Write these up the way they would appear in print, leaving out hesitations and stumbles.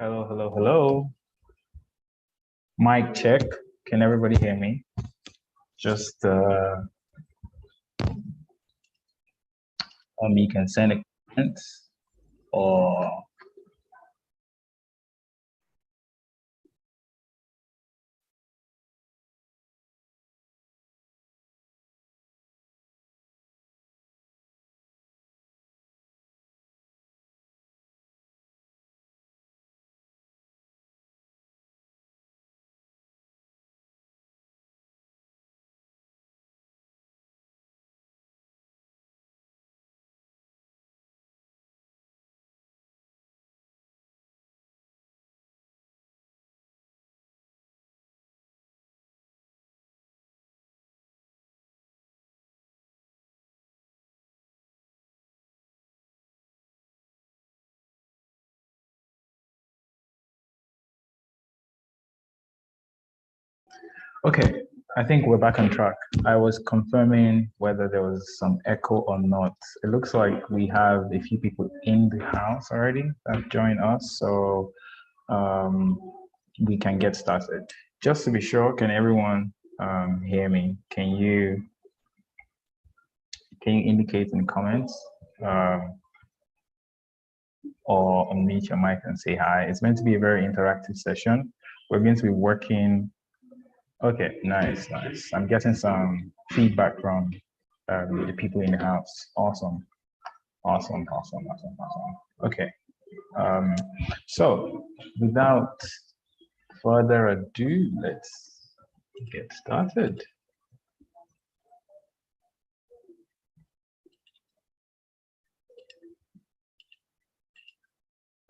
Hello, hello, hello. Mic check. Can everybody hear me? Just you can send a comment or okay. I think we're back on track. I was confirming whether there was some echo or not. It looks like we have a few people in the house already that have joined us, so um, we can get started. Just to be sure, can everyone hear me? Can you indicate in the comments or unmute your mic and say hi? It's meant to be a very interactive session. We're going to be working. Okay, nice, nice. I'm getting some feedback from the people in the house. Awesome, awesome, awesome, awesome, awesome. Okay, so without further ado, let's get started.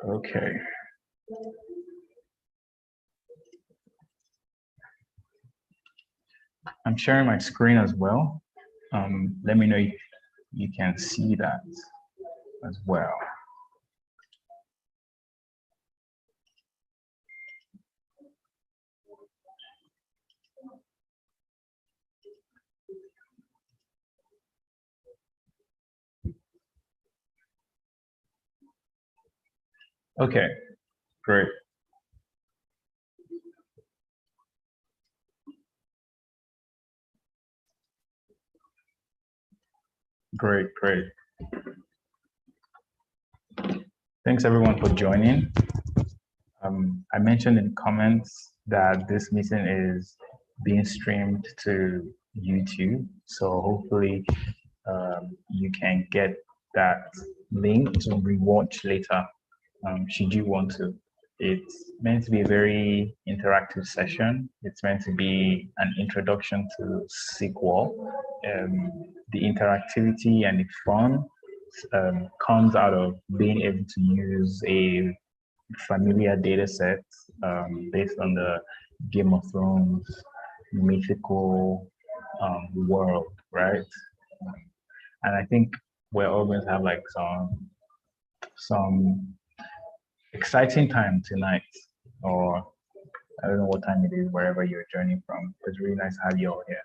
Okay. I'm sharing my screen as well. Let me know if you can see that as well. Okay, great. Great, great. Thanks everyone for joining. I mentioned in the comments that this meeting is being streamed to YouTube. So hopefully you can get that link to rewatch later should you want to. It's meant to be a very interactive session. It's meant to be an introduction to SQL. The interactivity and the fun comes out of being able to use a familiar data set based on the Game of Thrones mythical world, right? And I think we're all going to have like some exciting time tonight, or I don't know what time it is wherever you're joining from. It's really nice to have you all here.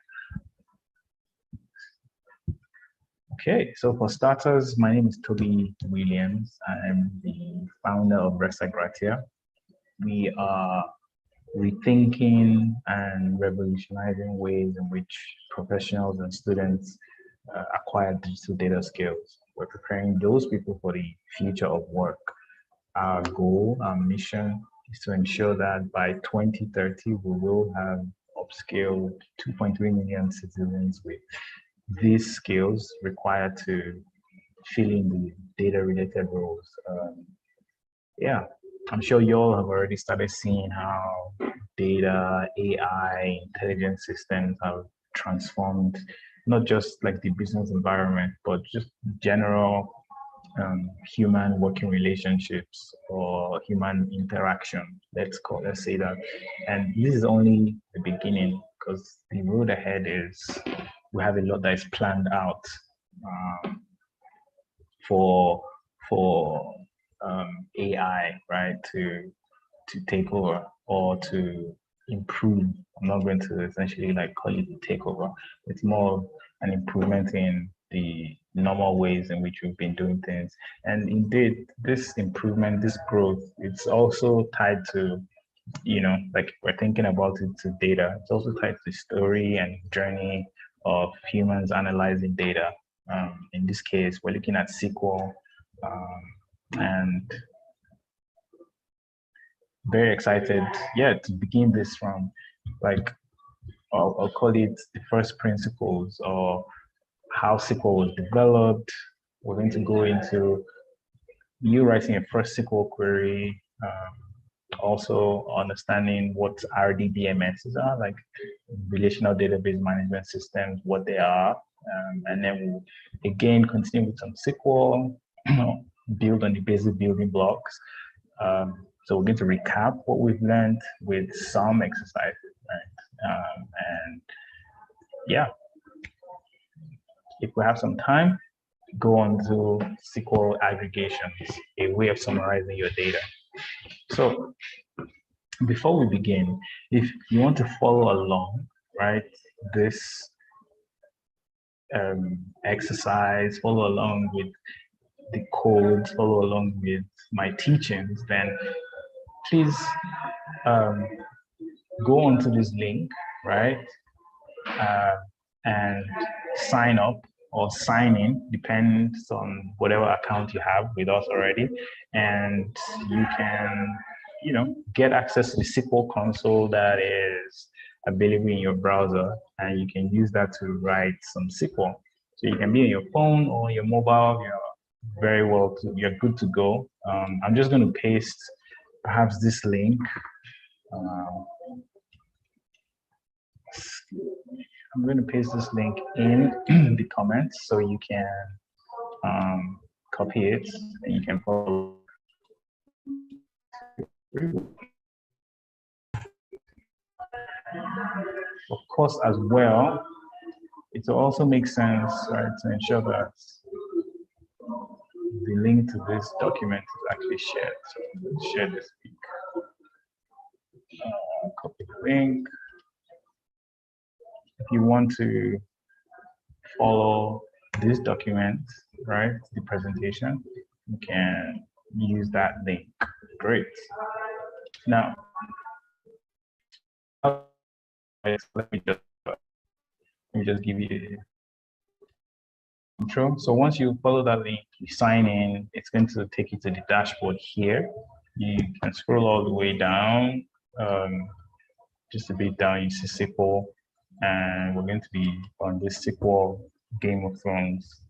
Okay, so for starters, my name is Toby Williams. I'm the founder of Resta Gratia. We are rethinking and revolutionizing ways in which professionals and students acquire digital data skills. We're preparing those people for the future of work. Our goal, our mission is to ensure that by 2030, we will have upskilled 2.3 million citizens with these skills required to fill in the data-related roles. Yeah, I'm sure you all have already started seeing how data, AI, intelligent systems have transformed not just like the business environment, but just general human working relationships or human interaction. Let's say that. And this is only the beginning, because the road ahead is we have a lot that is planned out for AI, right, to take over or to improve. I'm not going to essentially like call it a takeover. It's more an improvement in the normal ways in which we've been doing things. And indeed, this improvement, this growth, it's also tied to, like we're thinking about it to data. It's also tied to the story and journey of humans analyzing data. In this case, we're looking at SQL, and very excited, to begin this from, like, I'll call it the first principles, or how SQL was developed. We're going to go into you writing a first SQL query, also understanding what RDBMSs are, like relational database management systems, what they are, and then we'll again continue with some SQL, build on the basic building blocks. So we're going to recap what we've learned with some exercises, right? And yeah, if we have some time, go on to SQL aggregations, a way of summarizing your data. So before we begin, if you want to follow along, right, this exercise, follow along with the codes, follow along with my teachings, then please go onto this link, right, and sign up or sign in, depends on whatever account you have with us already, and you can, get access to the SQL console that is available in your browser, and you can use that to write some SQL. So you can be on your phone or your mobile, you're good to go. I'm just going to paste perhaps this link. I'm going to paste this link in the comments so you can copy it and you can follow. Of course, as well, it will also make sense, right, to ensure that the link to this document is actually shared. So let's share this link. Copy the link. If you want to follow this document, right, the presentation, you can use that link. Great. Now, let me just give you an intro. So once you follow that link, you sign in, it's going to take you to the dashboard here. You can scroll all the way down, just a bit down, you see SQL, and we're going to be on this SQL Game of Thrones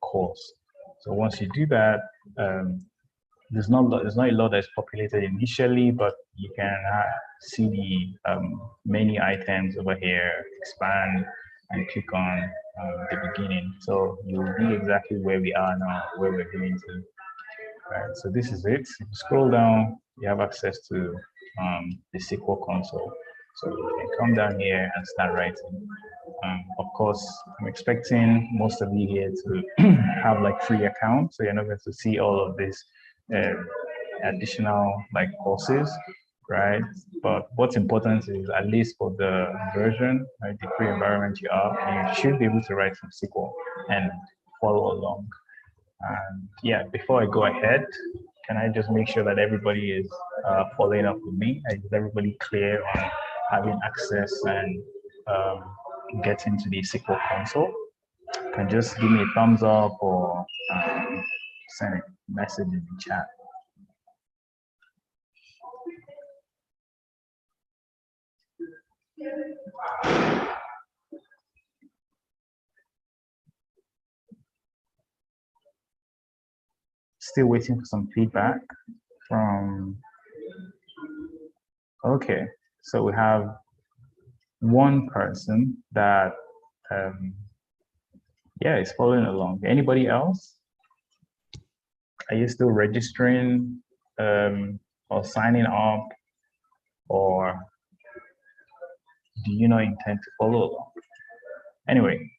course. So once you do that, there's not a lot that's populated initially, but you can see the menu items over here, expand, and click on the beginning. So you'll be exactly where we are now, where we're going to. Right, so this is it. If you scroll down, you have access to the SQL console. So you can come down here and start writing. Of course, I'm expecting most of you here to have like free accounts, so you're not going to see all of this additional like courses, right? But what's important is, at least for the version, right, the free environment you should be able to write some SQL and follow along. And yeah, before I go ahead, can I just make sure that everybody is following up with me? Is everybody clear on having access and getting to the SQL console? Can just give me a thumbs up or send a message in the chat. Still waiting for some feedback from, okay, so we have one person that is following along. Anybody else? Are you still registering or signing up, or do you not intend to follow along? Anyway,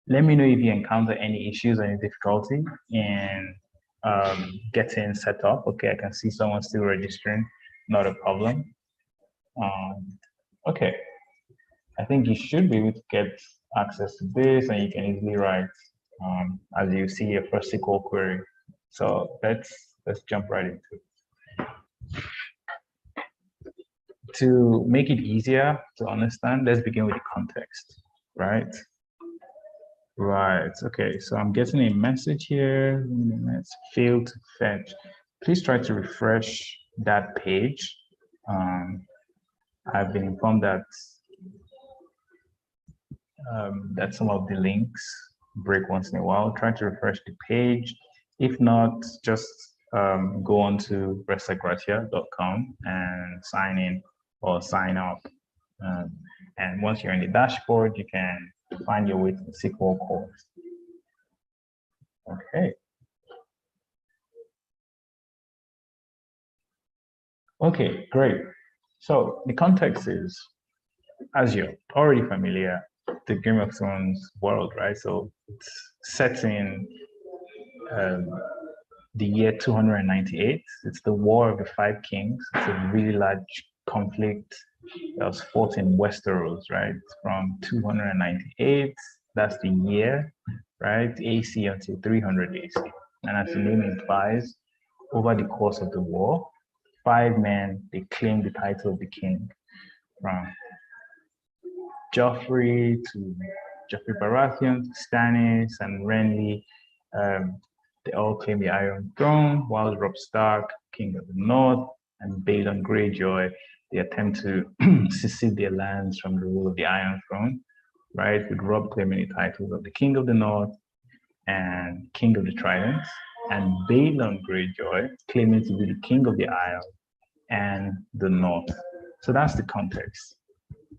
let me know if you encounter any issues or any difficulty in getting set up. Okay, I can see someone still registering, not a problem. Okay, I think you should be able to get access to this, and you can easily write, as you see, your first SQL query. So let's jump right into it. To make it easier to understand, let's begin with the context, right? Right, okay, so I'm getting a message here. Let's fail to fetch. Please try to refresh that page. I've been informed that that some of the links break once in a while. Try to refresh the page. If not, just go on to restagratia.com and sign in or sign up. And once you're in the dashboard, you can find your way to the SQL course. Okay. Okay, great. So the context is, as you're already familiar, the Game of Thrones world, right? So it's set in the year 298. It's the War of the Five Kings. It's a really large conflict that was fought in Westeros, right? From 298, that's the year, right? AC until 300 AC. And as the name implies, over the course of the war, 5 men, they claimed the title of the king, from Joffrey to Joffrey Baratheon to Stannis and Renly. They all claim the Iron Throne, while Robb Stark, King of the North, and Balon Greyjoy, they attempt to secede their lands from the rule of the Iron Throne, right? With Robb claiming the titles of the King of the North and King of the Tridents, and Balon Greyjoy claiming to be the King of the Isle and the North. So that's the context.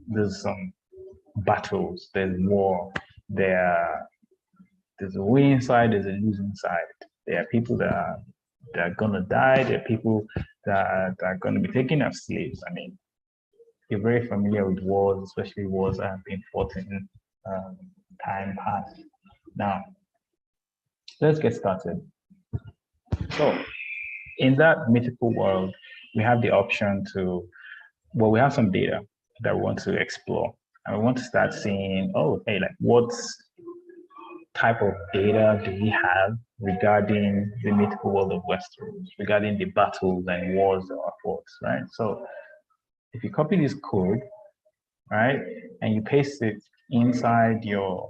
There's some battles, there's war, there's a winning side, there's a losing side. There are people that are gonna die, there are people that are gonna be taken as slaves. I mean, you're very familiar with wars, especially wars that have been fought in time past. Now, let's get started. So, in that mythical world, we have the option to, well, we have some data that we want to explore. And we want to start seeing, oh, hey, like what type of data do we have regarding the mythical world of Westeros, regarding the battles and wars that are fought, right? So if you copy this code, right, and you paste it inside your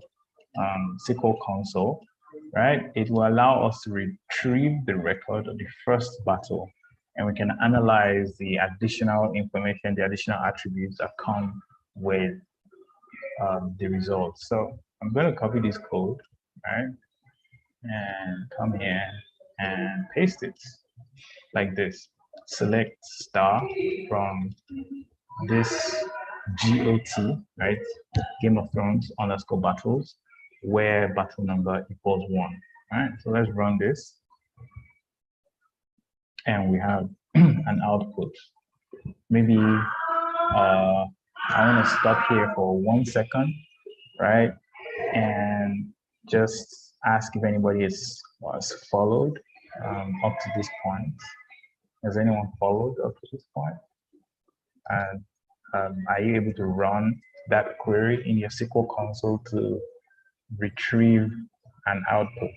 SQL console, right, it will allow us to retrieve the record of the first battle, and we can analyze the additional information, the additional attributes that come with the results. So I'm going to copy this code, right, and come here and paste it like this. Select star from this GOT, right, Game of Thrones _ battles, where battle number equals 1. All right, so let's run this. And we have an output. Maybe I want to stop here for 1 second, right? And just ask if anybody was followed up to this point. Has anyone followed up to this point? And are you able to run that query in your SQL console to retrieve an output?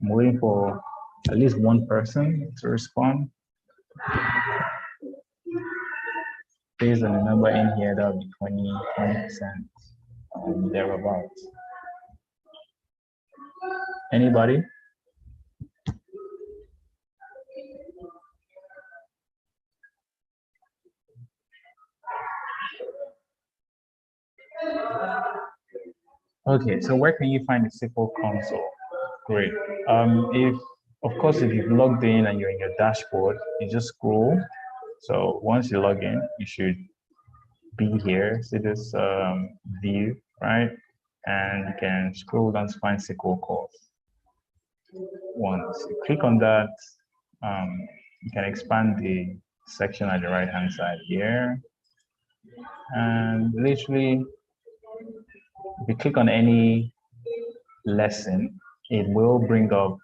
I'm waiting for at least one person to respond. Based on the number in here, that would be 20%, thereabouts. Anybody? Okay, so where can you find the SQL console? Great. If you've logged in and you're in your dashboard, you just scroll. So once you log in, you should be here. See this view, right? And you can scroll down to find SQL course. Once you click on that, you can expand the section at the right-hand side here. And literally, if you click on any lesson, it will bring up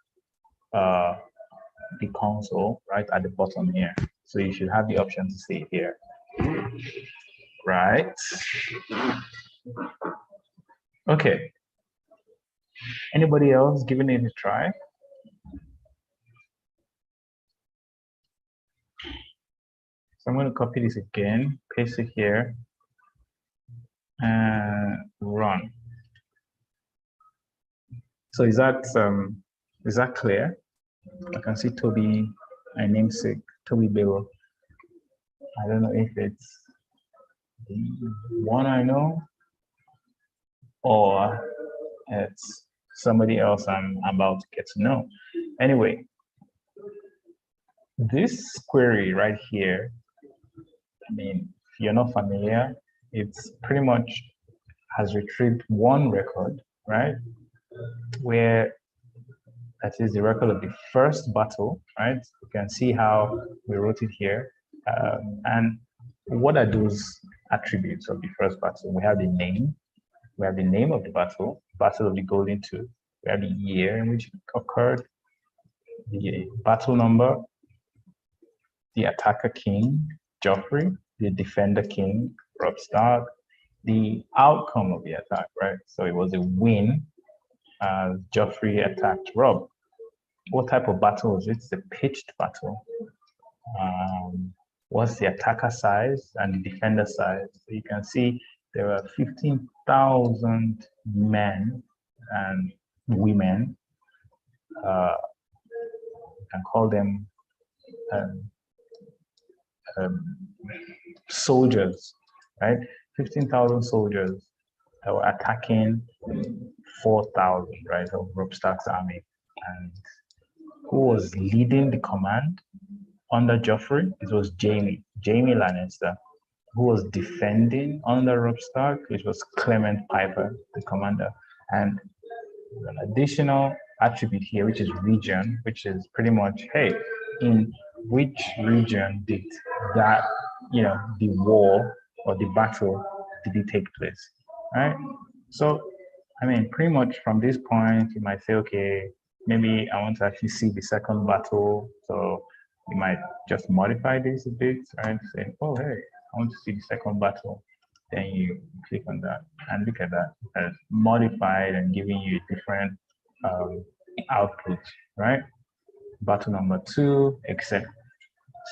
the console right at the bottom here. So you should have the option to see it here. right? Okay. Anybody else giving it a try? So I'm going to copy this again, paste it here, and run. So is that clear? I can see Toby, my namesake, Toby Bill. I don't know if it's the one I know or it's somebody else I'm about to get to know. Anyway, this query right here, I mean, if you're not familiar, it's pretty much has retrieved one record, right? Where that is the record of the first battle, right? You can see how we wrote it here. And what are those attributes of the first battle? We have the name of the battle, Battle of the Golden Tooth. We have the year in which it occurred, the battle number, the attacker king, Joffrey, the defender king, Robb Stark, the outcome of the attack, right? So it was a win. Joffrey attacked Robb. What type of battle is it? It's a pitched battle. What's the attacker size and the defender size? So you can see there are 15,000 men and women. You can call them soldiers, right? 15,000 soldiers that were attacking 4,000, right, of Robb Stark's army. And who was leading the command under Joffrey? It was Jaime Lannister. Who was defending under Robb Stark? It was Clement Piper, the commander. And an additional attribute here, which is region, which is pretty much, hey, in which region did that, the war or the battle did it take place, right? So, I mean, pretty much from this point, you might say, okay, maybe I want to actually see the second battle. So you might just modify this a bit, right? Say, oh, hey, I want to see the second battle. Then you click on that and look at that. It's modified and giving you a different output, right? Battle number 2, etc.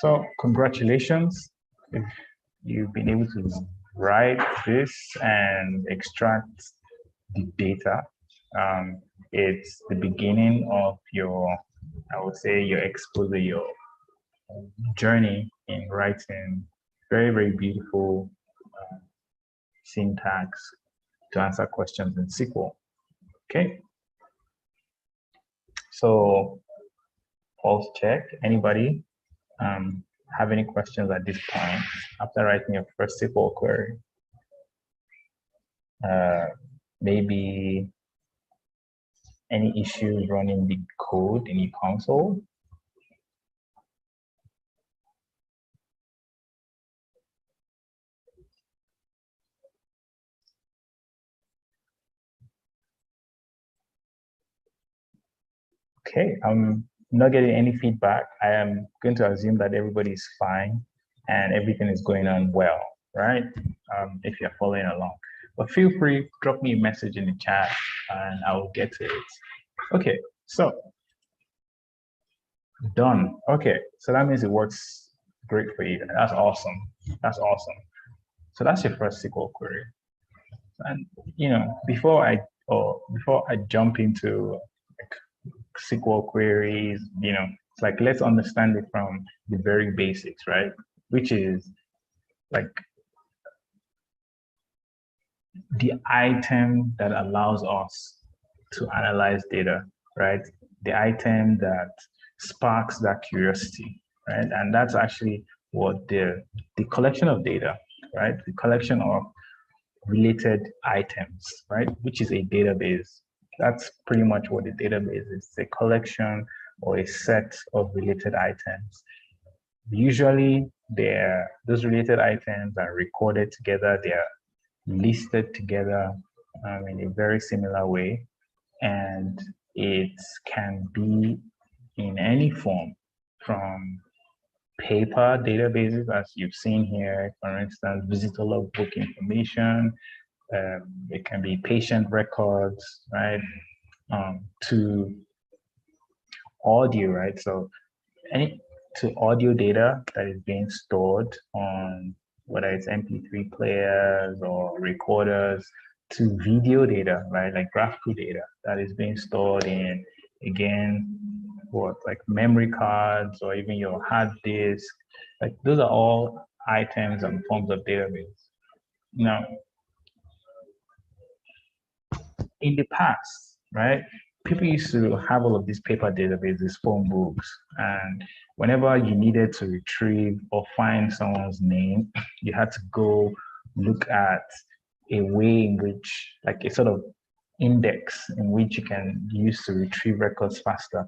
So congratulations if you've been able to write this and extract the data. It's the beginning of your, I would say, your exposure, your journey in writing very, very beautiful syntax to answer questions in SQL. Okay. So pulse check. Anybody have any questions at this point after writing your first SQL query? Maybe any issues running the code in your console? Okay, I'm not getting any feedback. I am going to assume that everybody is fine and everything is going on well, right? If you're following along. But feel free, drop me a message in the chat and I will get to it. Okay, so done. Okay, so that means it works great for you. That's awesome. That's awesome. So that's your first SQL query. And before I jump into SQL queries, it's like let's understand it from the very basics, right? Which is like the item that allows us to analyze data, right? The item that sparks that curiosity, right? And that's actually what the collection of data, right? The collection of related items, right? Which is a database. That's pretty much what the database is. It's a collection or a set of related items. Usually, those related items are recorded together. They are listed together in a very similar way, and it can be in any form, from paper databases, as you've seen here, for instance, visitor logbook information. It can be patient records, right? To audio, right? So any to audio data that is being stored on whether it's MP3 players or recorders, to video data, right? Like graphical data that is being stored in, again, what, like memory cards or even your hard disk. Like those are all items and forms of database. Now, in the past, right, people used to have all of these paper databases, phone books, and whenever you needed to retrieve or find someone's name, you had to go look at a way in which, like a sort of index in which you can use to retrieve records faster.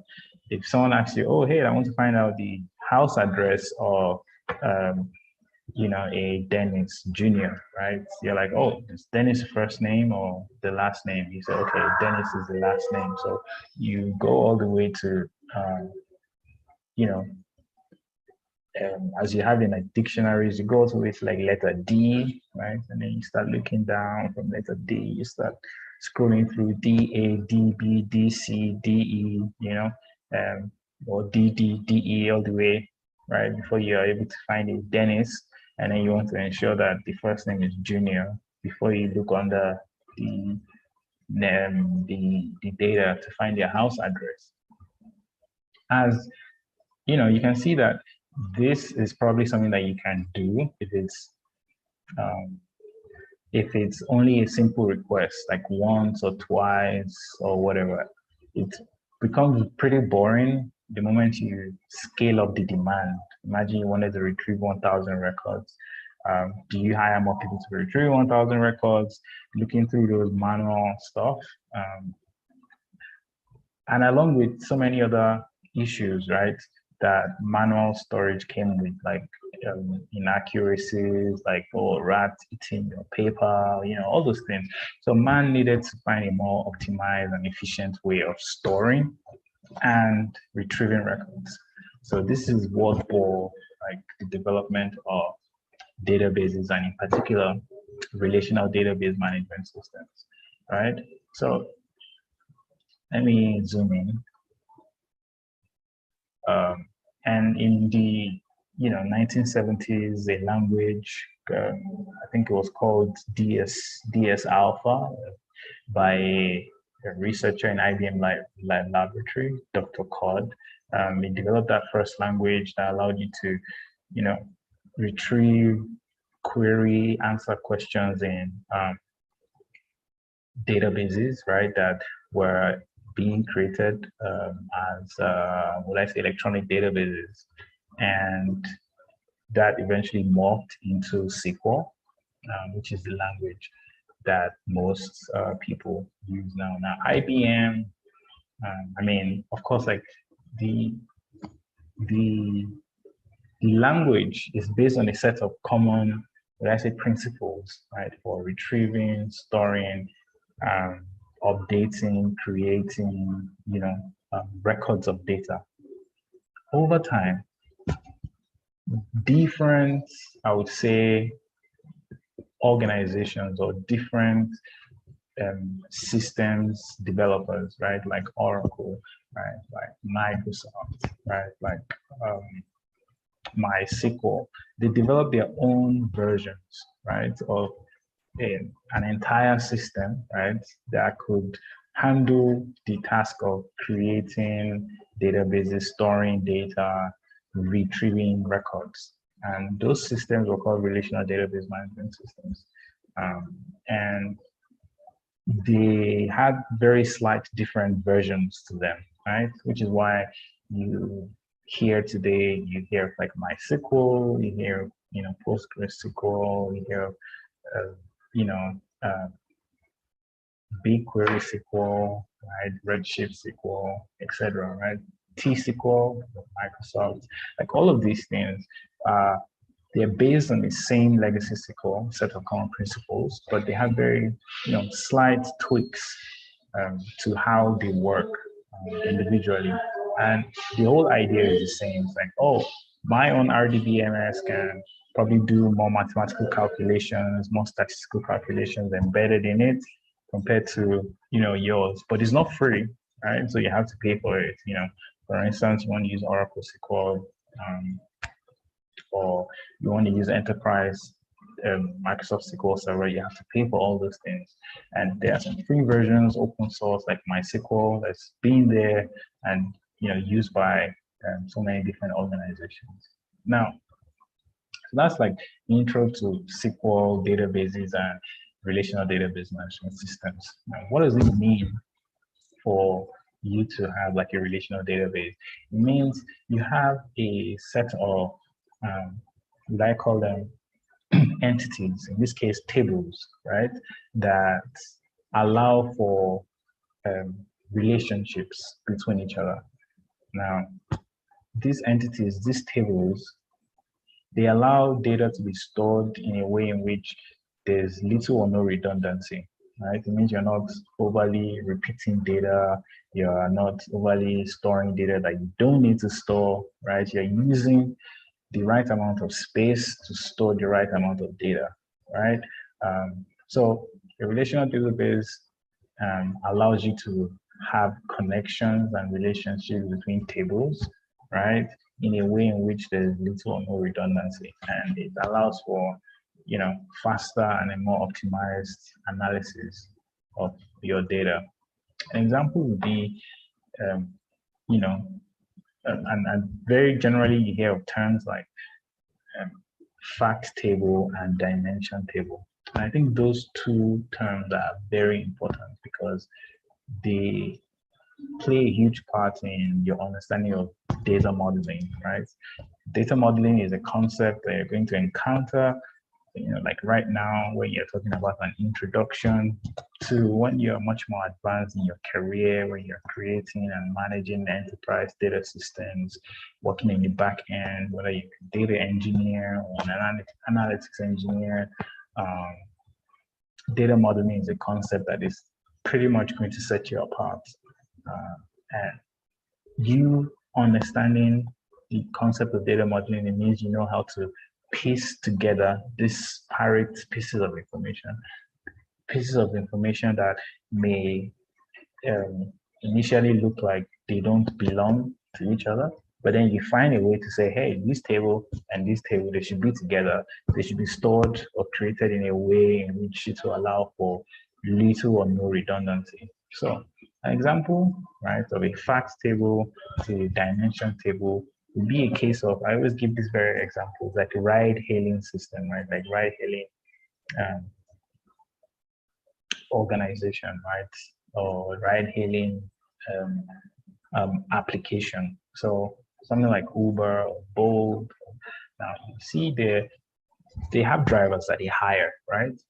If someone asks you, oh, hey, I want to find out the house address of um, a Dennis Jr., right? You're like, oh, is Dennis first name or the last name? You say, okay, Dennis is the last name. So you go all the way to, you know, as you have in like dictionaries, you go all the way to like letter D, right? And then you start looking down from letter D, you start scrolling through D, A, D, B, D, C, D, E, or D, D, D, E all the way, right? Before you are able to find a Dennis. And then you want to ensure that the first name is Junior before you look under the the data to find their house address. As you can see that this is probably something that you can do um, if it's only a simple request, like once or twice or whatever. It becomes pretty boring the moment you scale up the demand. Imagine you wanted to retrieve 1,000 records. Do you hire more people to retrieve 1,000 records? Looking through those manual stuff. And along with so many other issues, right, that manual storage came with, like inaccuracies, like, oh, rats eating your paper, all those things. So man needed to find a more optimized and efficient way of storing and retrieving records. So this is what bore like the development of databases, and in particular, relational database management systems, right? So let me zoom in. And in the 1970s, a language, I think it was called DS Alpha, by a researcher in IBM laboratory, Dr. Cod. He developed that first language that allowed you to, retrieve, query, answer questions in databases, right, that were being created as, electronic databases. And that eventually morphed into SQL, which is the language that most people use now. Now, IBM, of course, like the language is based on a set of common, principles, right, for retrieving, storing, updating, creating, records of data. Over time, different, I would say, organizations or different systems developers, right, like Oracle, right, like Microsoft, right, like MySQL, they develop their own versions, right, of an entire system, right, that could handle the task of creating databases, storing data, retrieving records. And those systems were called relational database management systems. And they had very slight different versions to them, right? Which is why you hear today, you hear like MySQL, you hear, PostgreSQL, you hear, BigQuery SQL, right? Redshift SQL, etc., right? T-SQL, Microsoft, like all of these things, they're based on the same legacy SQL set of common principles, but they have very, slight tweaks to how they work individually. And the whole idea is the same. It's like, oh, My own RDBMS can probably do more mathematical calculations, more statistical calculations embedded in it compared to, yours, but it's not free, right? So you have to pay for it. For instance, you want to use Oracle SQL, or you want to use enterprise Microsoft SQL Server, you have to pay for all those things. And there are some free versions, open source, like MySQL, that's been there and used by so many different organizations. Now, so that's like intro to SQL databases and relational database management systems. Now, what does it mean for you to have like a relational database? It means you have a set of, what I call them, entities, in this case, tables, right, that allow for relationships between each other. Now, these entities, these tables, they allow data to be stored in a way in which there's little or no redundancy, right? It means you're not overly repeating data, you're not overly storing data that you don't need to store, right? You're using the right amount of space to store the right amount of data, right? So a relational database allows you to have connections and relationships between tables, right? In a way in which there's little or no redundancy, and it allows for, faster and a more optimized analysis of your data. An example would be, you know, and very generally you hear of terms like fact table and dimension table. And I think those two terms are very important because they play a huge part in your understanding of data modeling, right? Data modeling is a concept that you're going to encounter, like right now when you're talking about an introduction to when you're much more advanced in your career, when you're creating and managing enterprise data systems, working in the back end, whether you're a data engineer or an analytics engineer. Data modeling is a concept that is pretty much going to set you apart. And you understanding the concept of data modeling, it means you know how to piece together disparate pieces of information that may initially look like they don't belong to each other, but then you find a way to say, hey, this table and this table, they should be together. They should be stored or created in a way in which it will allow for little or no redundancy. So an example, right, of a fact table to a dimension table would be a case of, I always give these very examples, like a ride-hailing system, right? Like ride-hailing organization, right? Or ride-hailing application. So something like Uber or Bolt. Now you see they have drivers that they hire, right?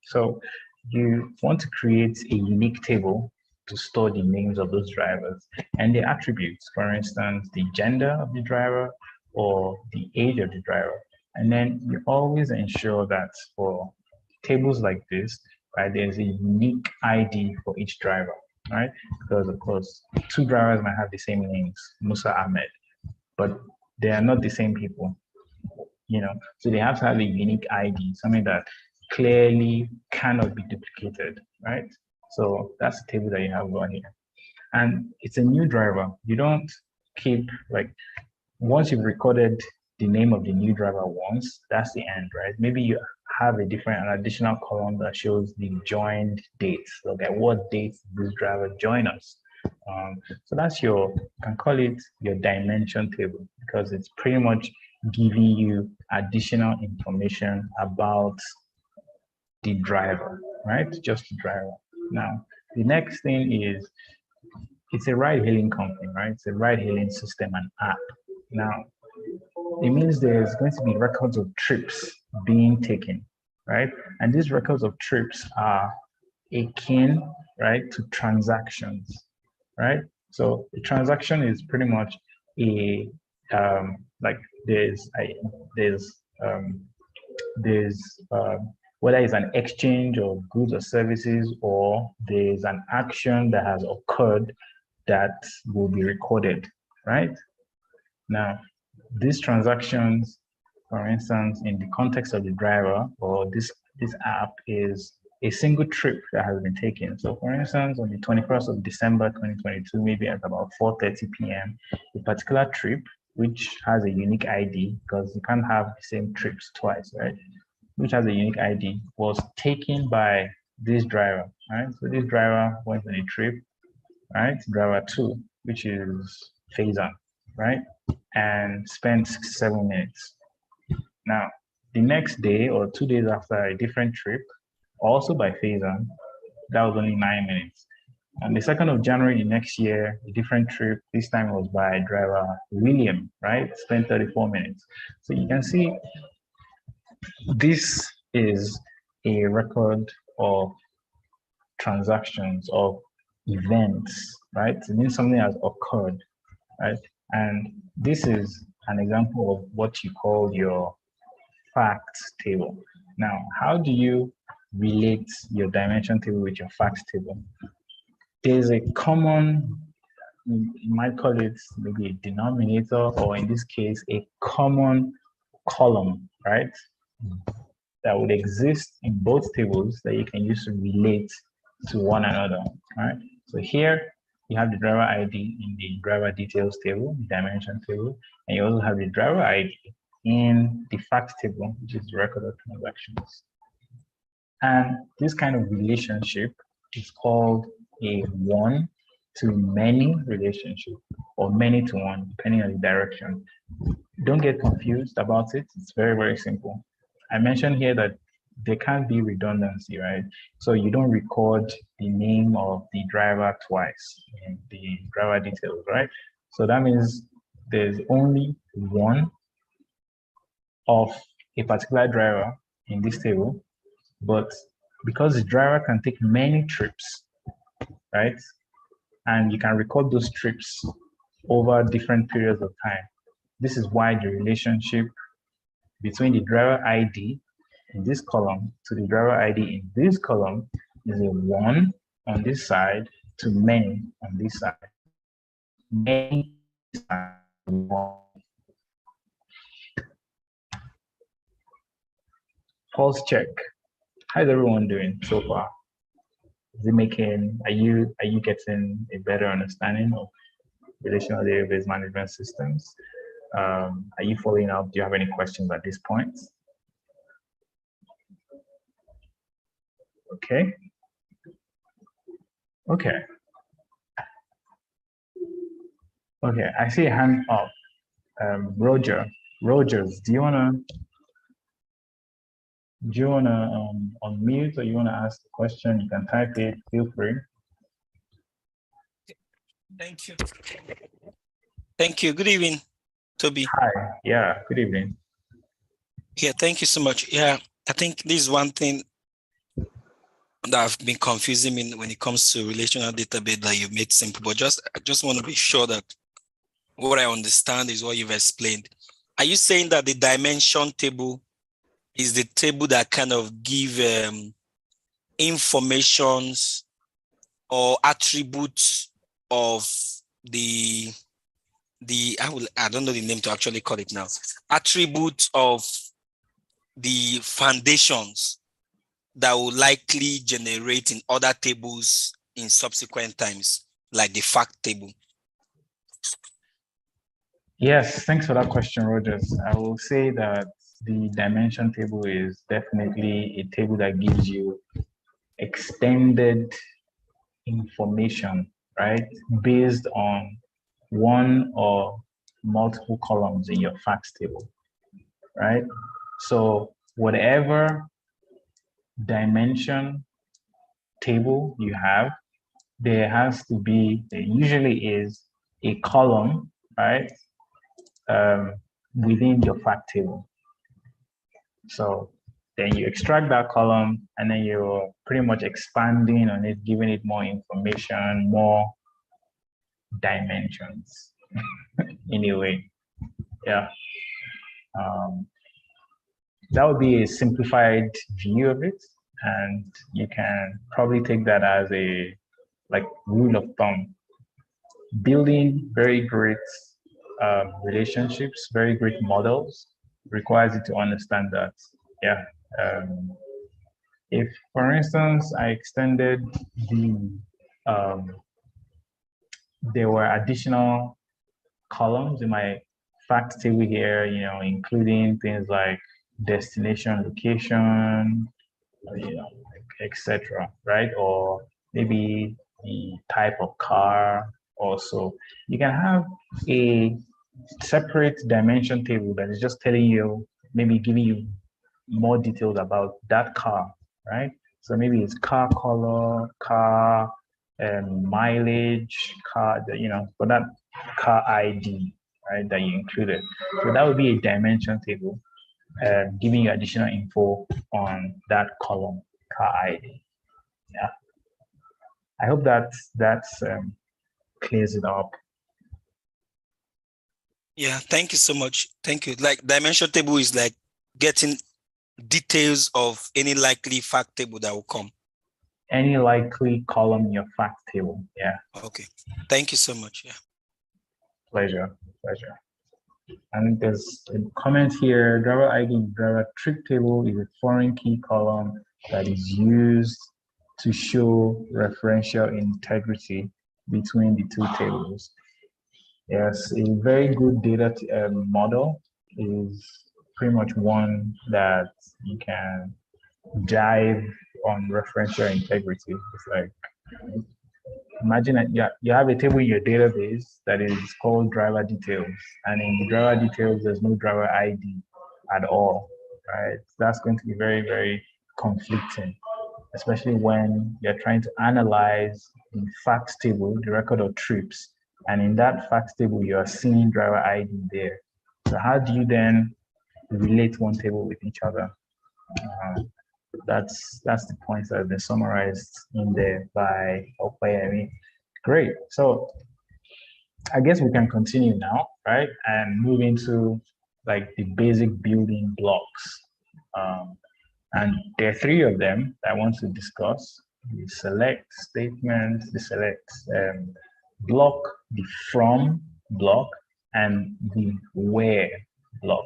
So you want to create a unique table to store the names of those drivers and their attributes, for instance, the gender of the driver or the age of the driver. And then you always ensure that for tables like this, right, there's a unique ID for each driver, right? Because of course, two drivers might have the same names, Musa Ahmed, but they are not the same people, so they have to have a unique ID, something that clearly cannot be duplicated, right? So that's the table that you have over here. And it's a new driver. You don't keep, like, once you've recorded the name of the new driver once, that's the end, right? Maybe you have an additional column that shows the joined dates. Okay, what date did this driver join us? So that's you can call it your dimension table, because it's pretty much giving you additional information about the driver, right? Just the driver. Now, the next thing is, it's a ride-hailing company, right? It's a ride-hailing system and app. Now, it means there's going to be records of trips being taken, right? And these records of trips are akin, right, to transactions, right? So the transaction is pretty much a like there's whether it's an exchange of goods or services, or there's an action that has occurred that will be recorded, right? Now, these transactions, for instance, in the context of the driver or this app is a single trip that has been taken. So for instance, on the 21st of December 2022, maybe at about 4:30 p.m., a particular trip, which has a unique ID, because you can't have the same trips twice, right? Which has a unique ID, was taken by this driver, right? So this driver went on a trip, right? Driver 2, which is Faison, right? And spent 7 minutes. Now, the next day or 2 days after, a different trip, also by Faison, that was only 9 minutes. On the 2nd of January the next year, a different trip, this time was by driver William, right? Spent 34 minutes. So you can see this is a record of transactions, of events, right? It means something has occurred, right? And this is an example of what you call your facts table. Now, how do you relate your dimension table with your facts table? There's a common, you might call it maybe a denominator, or in this case, a common column, right? That would exist in both tables that you can use to relate to one another, right? So here you have the driver ID in the driver details table, the dimension table, and you also have the driver ID in the facts table, which is the record of transactions. And this kind of relationship is called a one-to-many relationship, or many-to-one, depending on the direction. Don't get confused about it. It's very, very simple. I mentioned here that there can't be redundancy, right? So you don't record the name of the driver twice in the driver details, right? So that means there's only one of a particular driver in this table, but because the driver can take many trips, right? And you can record those trips over different periods of time. This is why the relationship between the driver ID in this column to the driver ID in this column is a one on this side to many on this side. Many one. Pulse check. How's everyone doing so far? Is it making, are you getting a better understanding of relational database management systems? Are you following up? Do you have any questions at this point? Okay. Okay. Okay, I see a hand up. Rogers, do you wanna unmute, or you wanna ask the question? You can type it, feel free. Thank you. Thank you. Good evening, Toby. Hi, yeah, good evening. Yeah, thank you so much. Yeah, I think this is one thing that have been confusing me when it comes to relational database that you made simple, but I just want to be sure that what I understand is what you've explained. Are you saying that the dimension table is the table that kind of give informations or attributes of the I don't know the name to actually call it now, attributes of the foundations that will likely generate in other tables in subsequent times, like the fact table? Yes, thanks for that question, Rogers. I will say that the dimension table is definitely a table that gives you extended information, right? Based on one or multiple columns in your facts table, right? So whatever dimension table you have, there usually is a column, right? Within your fact table. So then you extract that column, and then you're pretty much expanding on it, giving it more information, more dimensions in a way. Yeah. That would be a simplified view of it, and you can probably take that as a rule of thumb. Building very great relationships, very great models, requires you to understand that, yeah, if, for instance, I extended um, there were additional columns in my fact table here, including things like destination, location, etc., right? Or maybe the type of car also. You can have a separate dimension table that is just telling you, maybe giving you more details about that car, right? So maybe it's car color, car mileage, car, for that car ID, right, that you included. So that would be a dimension table, giving you additional info on that column, car ID. Yeah. I hope that's clears it up. Yeah, thank you so much. Thank you. Like dimension table is like getting details of any likely fact table that will come. Any likely column in your fact table. Yeah. Okay. Thank you so much. Yeah. Pleasure. And there's a comment here, driver ID driver trip table is a foreign key column that is used to show referential integrity between the two tables. Yes, a very good data model is pretty much one that you can dive on referential integrity. It's like, imagine that you have a table in your database that is called driver details, and in the driver details, there's no driver ID at all, right? That's going to be very, very conflicting, especially when you're trying to analyze the facts table, the record of trips, and in that facts table, you are seeing driver ID there. So how do you then relate one table with each other? That's the points that have been summarized in there by Opayemi. Great. So I guess we can continue now, right? And move into like the basic building blocks. And there are three of them that I want to discuss: the select statement, the select block, the from block, and the where block,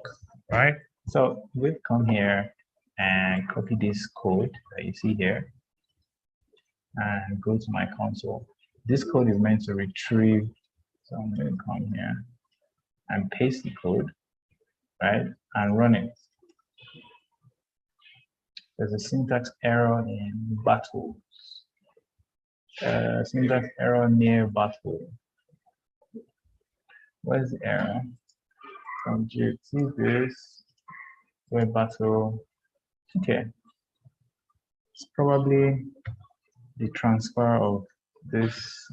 right? So we've come here and copy this code that you see here and go to my console. This code is meant to retrieve, so I'm going to come here and paste the code, right, and run it. There's a syntax error in battles. Syntax error near battle. Where's the error? From GT this, where battle. Okay. It's probably the transfer of this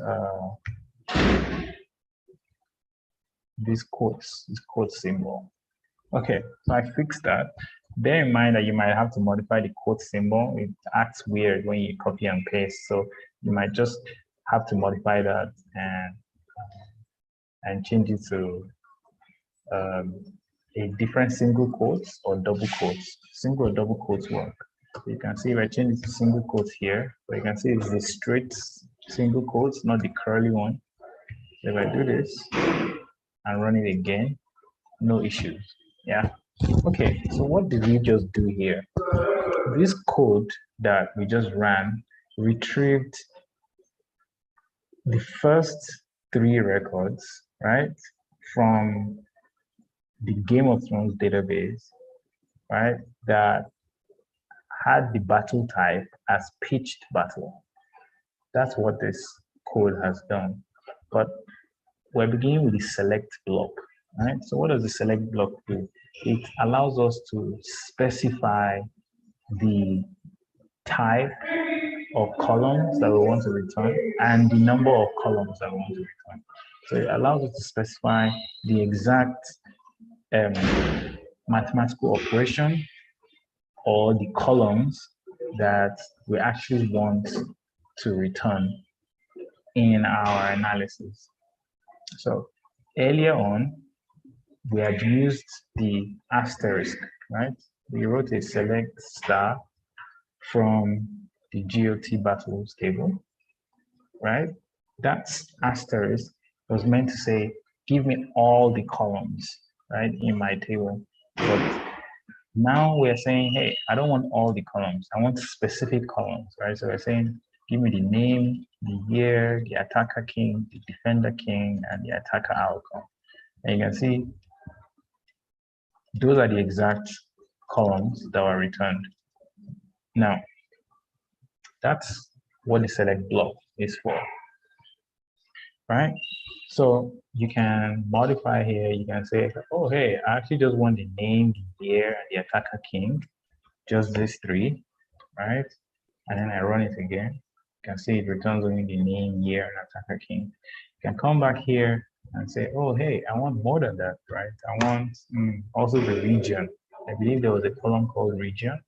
this quote symbol. Okay, so I fixed that. Bear in mind that you might have to modify the quote symbol. It acts weird when you copy and paste, so you might just have to modify that and change it to a different single quotes or double quotes. Single or double quotes work. So you can see if I change it to single quotes here, but you can see it's the straight single quotes, not the curly one. So if I do this and run it again, no issues. Yeah. Okay, so what did we just do here? This code that we just ran retrieved the first three records, right, from the Game of Thrones database, right, that had the battle type as pitched battle. That's what this code has done. But we're beginning with the select block, right? So what does the select block do? It allows us to specify the type of columns that we want to return and the number of columns that we want to return. So it allows us to specify the exact mathematical operation or the columns that we actually want to return in our analysis. So earlier on, we had used the asterisk, right? We wrote a select star from the GOT battles table, right? That asterisk was meant to say give me all the columns, right, in my table. But now we're saying, hey, I don't want all the columns. I want specific columns, right? So we're saying, give me the name, the year, the attacker king, the defender king, and the attacker outcome. And you can see those are the exact columns that were returned. Now, that's what the select block is for, right? So you can modify here. You can say, oh, hey, I actually just want the name, the year, and the attacker king, just these three, right? And then I run it again. You can see it returns only the name, year, and attacker king. You can come back here and say, oh, hey, I want more than that, right? I want also the region. I believe there was a column called region,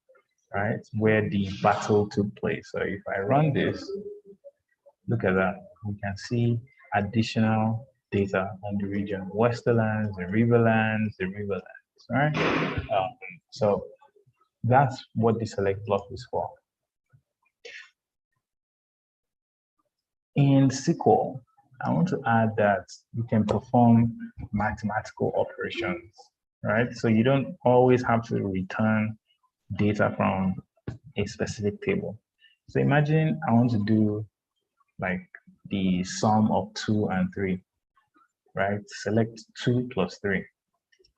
right, where the battle took place. So if I run this, look at that. We can see additional data on the region, Westerlands, the Riverlands, right? So that's what the select block is for. In SQL, I want to add that you can perform mathematical operations, right? So you don't always have to return data from a specific table. So imagine I want to do like the sum of 2 and 3, right? Select 2 plus 3. If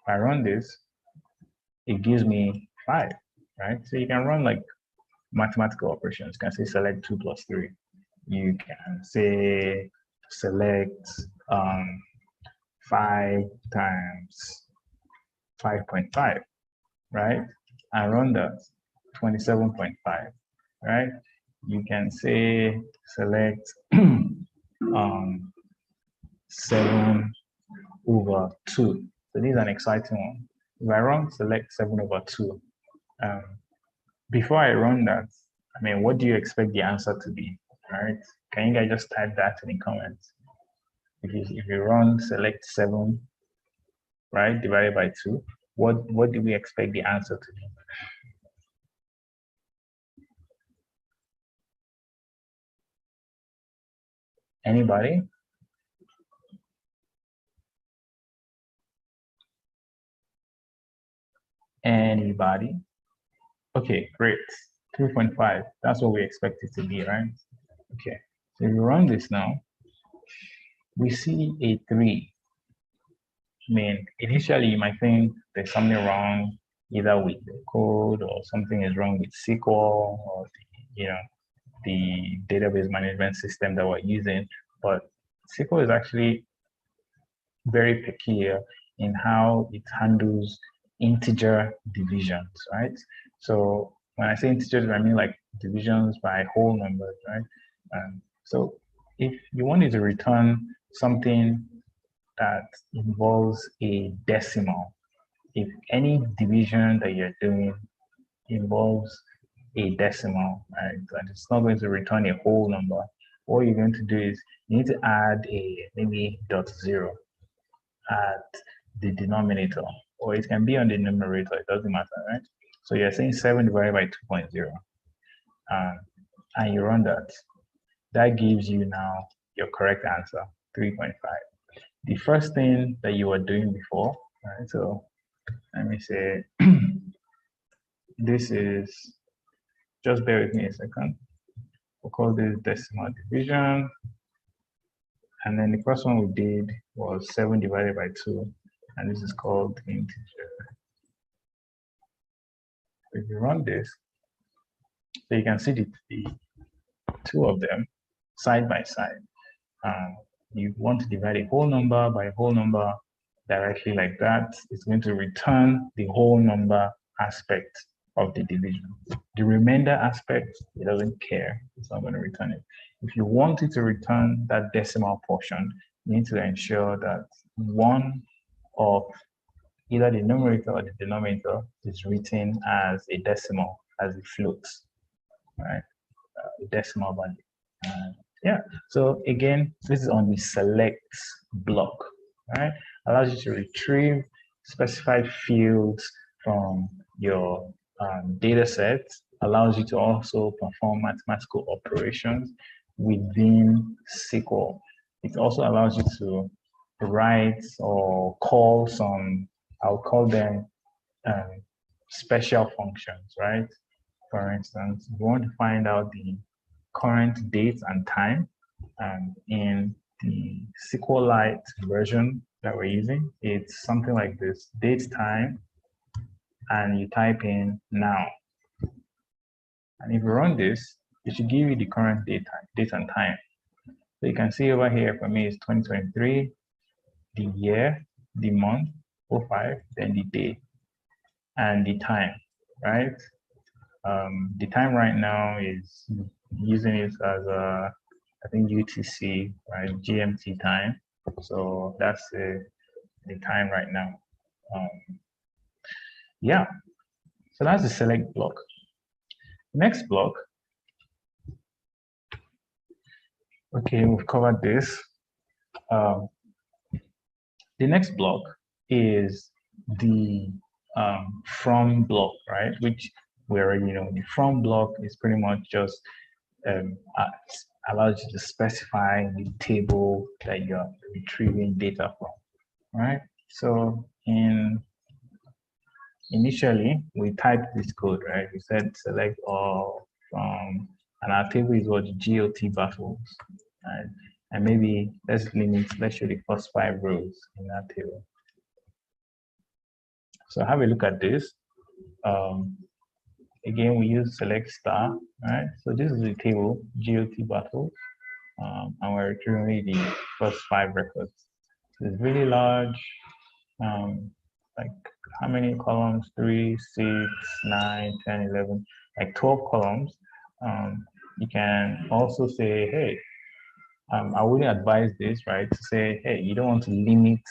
I run this, it gives me 5, right? So you can run like mathematical operations. You can say select 2 plus 3. You can say select 5 times 5.5, right? And run that 27.5, right? You can say select 7 over 2. So this is an exciting one. If I run select 7 over 2, before I run that, I mean, what do you expect the answer to be, right? Can you guys just type that in the comments? If you run select 7, right, divided by 2, what do we expect the answer to be? Anybody? Anybody? Okay, great. 3.5. That's what we expect it to be, right? Okay. So if we run this now, we see a 3. I mean, initially you might think there's something wrong either with the code or something is wrong with SQL or the database management system that we're using. But SQL is actually very peculiar in how it handles integer divisions, right? So when I say integers, I mean like divisions by whole numbers, right? So if you wanted to return something that involves a decimal, if any division that you're doing involves a decimal, right, and it's not going to return a whole number, what you're going to do is you need to add a maybe .0 at the denominator, or it can be on the numerator, it doesn't matter, right? So you're saying 7 divided by 2.0, and you run that. That gives you now your correct answer, 3.5. The first thing that you were doing before, right? So let me say, this is, just bear with me a second. We'll call this decimal division. And then the first one we did was 7 divided by 2, and this is called integer. If you run this, so you can see the two of them side by side. You want to divide a whole number by a whole number directly like that. It's going to return the whole number aspect of the division. The remainder aspect, it doesn't care. It's not going to return it. If you want it to return that decimal portion, you need to ensure that one of either the numerator or the denominator is written as a decimal, as it floats, right? A decimal value. Yeah, so again, this is on the select block, right? Allows you to retrieve specified fields from your data set, allows you to also perform mathematical operations within SQL. It also allows you to write or call some, I'll call them special functions, right? For instance, we want to find out the current date and time. And in the SQLite version that we're using, it's something like this: date, time, and you type in now. And if you run this, it should give you the current date and time. So you can see over here for me is 2023, the year, the month, 05, then the day, and the time, right? The time right now is using it as I think UTC, right? GMT time. So that's the time right now. Yeah, so that's the select block. Next block. Okay, we've covered this. The next block is the from block, right? Which we already know. The from block is pretty much just allows you to specify the table that you're retrieving data from, right? So initially we typed this code, right? We said select all from, and our table is what GOT battles, right? And maybe let's show the first 5 rows in that table. So have a look at this. Again, we use select star, right? So this is the table, GOT battle, and we're retrieving the first 5 records. So it's really large, like how many columns? 3, 6, 9, 10, 11, like 12 columns. You can also say, hey, I wouldn't advise this, right? To say, hey, you don't want to limit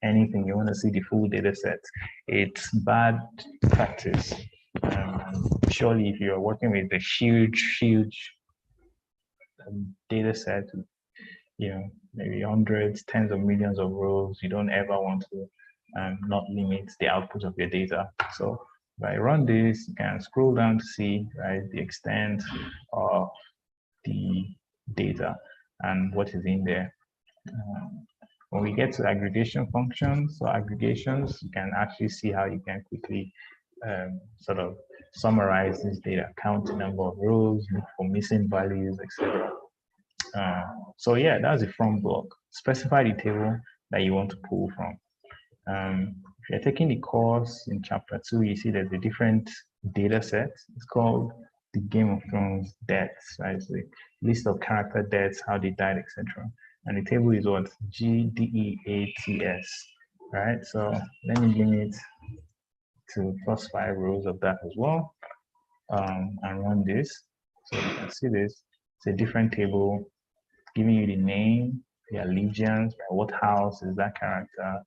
anything. You want to see the full data set. It's bad practice. Surely, if you're working with a huge data set, maybe hundreds, tens of millions of rows, you don't ever want to not limit the output of your data. So if I run this, you can scroll down to see, right, the extent of the data and what is in there. When we get to aggregation functions or aggregations, you can actually see how you can quickly sort of summarize this data, count the number of rows, look for missing values, etc. So yeah, that's the from block. Specify the table that you want to pull from. If you're taking the course in chapter 2, you see there's a different data set. It's called the Game of Thrones deaths, right? It's a list of character deaths, how they died, etc. And the table is what? GDEATS, right? So let me limit to first 5 rows of that as well, and run this. So you can see this. It's a different table giving you the name, the allegiance, what house is that character,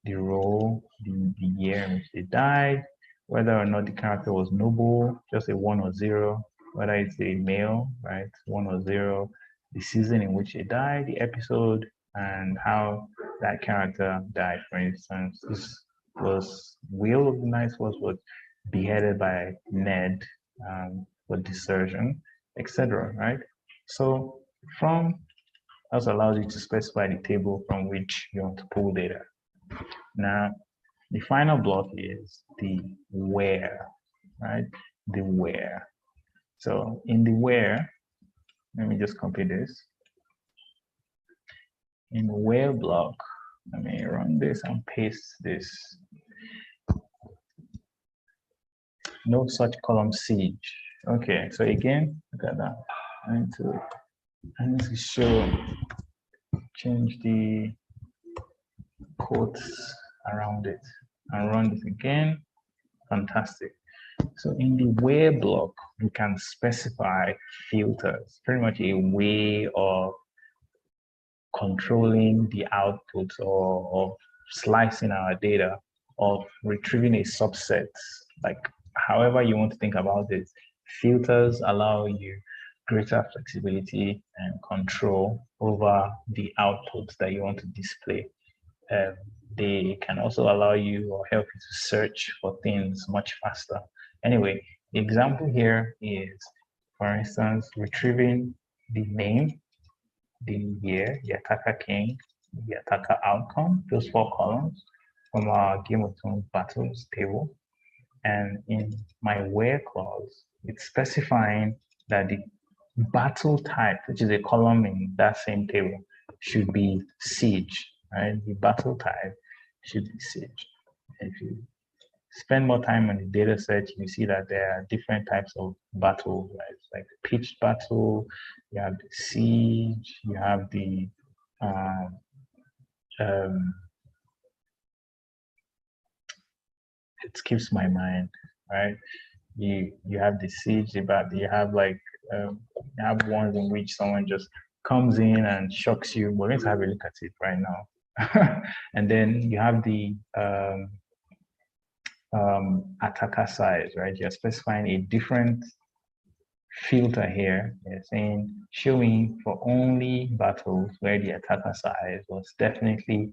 the role, the year in which they died, whether or not the character was noble, just a 1 or 0, whether it's a male, right, 1 or 0, the season in which they died, the episode, and how that character died. For instance, this was Will of the Night's Watch was beheaded by Ned for desertion, etc. Right? So from also allows you to specify the table from which you want to pull data. Now, the final block is the where, right? The where. So in the where, let me just copy this. In the where block, let me run this and paste this. No such column siege. Okay, so again, look at that. I need to show, change the quotes around it and run this again. Fantastic. So in the where block, we can specify filters, pretty much a way of controlling the output or slicing our data, of retrieving a subset, like however you want to think about it. Filters allow you greater flexibility and control over the outputs that you want to display. They can also allow you or help you to search for things much faster. Anyway, the example here is, for instance, retrieving the name, the year, the attacker king, the attacker outcome, those 4 columns from our Game of Thrones battles table. And in my where clause, it's specifying that the battle type, which is a column in that same table, should be siege, right? The battle type should be siege. If you spend more time on the data set, you see that there are different types of battle, right? Like pitched battle, you have the siege, you have the it skips my mind, right? You have the siege, but you have like you have ones in which someone just comes in and shocks you. We're going to have a look at it right now. And then you have the attacker size, right? You're specifying a different filter here. You're saying showing for only battles where the attacker size was definitely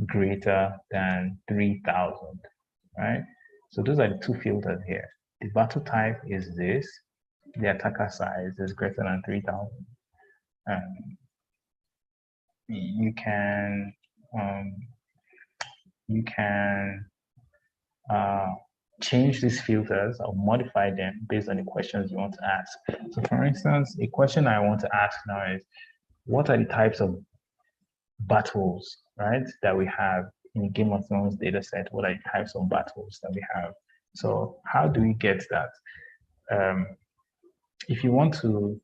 greater than 3,000, right? So those are the 2 filters here. The battle type is this. The attacker size is greater than 3,000. You can change these filters or modify them based on the questions you want to ask. So for instance, a question I want to ask now is, what are the types of battles, right, that we have in the Game of Thrones data set? What are the types of battles that we have? So how do we get that? If you want to,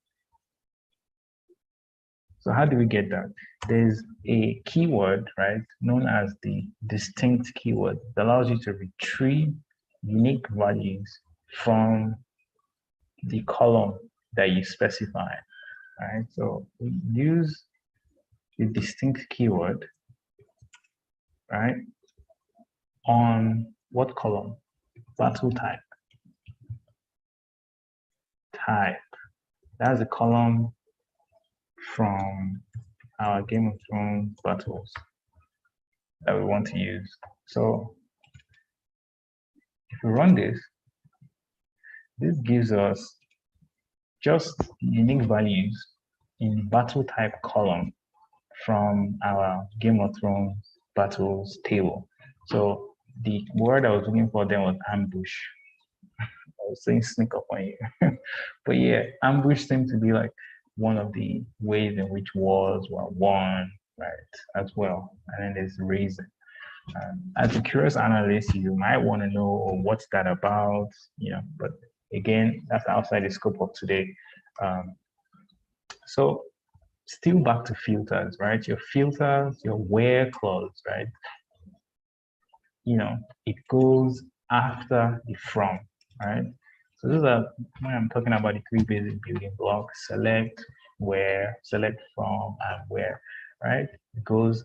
so how do we get that? There's a keyword, right, known as the distinct keyword that allows you to retrieve unique values from the column that you specify, right? So we use the distinct keyword, right, on what column? Battle type. Type. That's a column from our Game of Thrones battles that we want to use. So if we run this, this gives us just unique values in battle type column from our Game of Thrones battles table. So the word I was looking for then was ambush. I was saying sneak up on you. But yeah, ambush seemed to be like one of the ways in which wars were won, right, as well. And then there's reason. As a curious analyst, you might want to know, oh, what's that about, but again, that's outside the scope of today. So still back to filters, right? Your filters, your where clause, right? It goes after the from, right? So those are when I'm talking about the 3 basic building blocks: select, where, select from, and where, right? It goes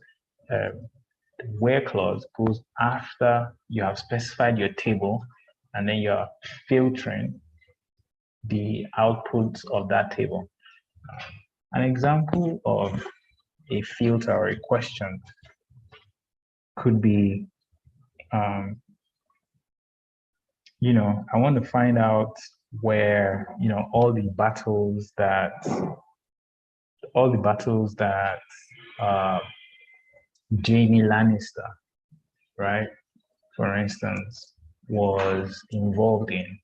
where clause goes after you have specified your table, and then you're filtering the outputs of that table. An example of a filter or a question could be, I want to find out where, all the battles that Jaime Lannister, right, for instance, was involved in.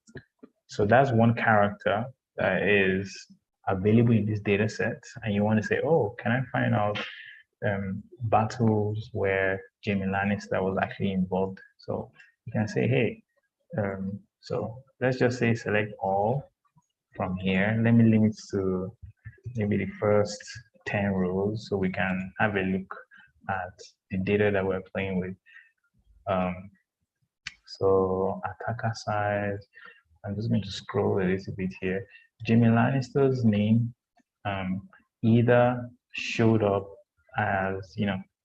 So that's one character that is available in this data set. And you want to say, oh, can I find out battles where Jaime Lannister was actually involved? So you can say, hey, so let's just say select all from here. Let me limit to maybe the first 10 rows so we can have a look at the data that we're playing with. So attacker size, I'm just going to scroll a little bit here. Jaime Lannister's name either showed up as,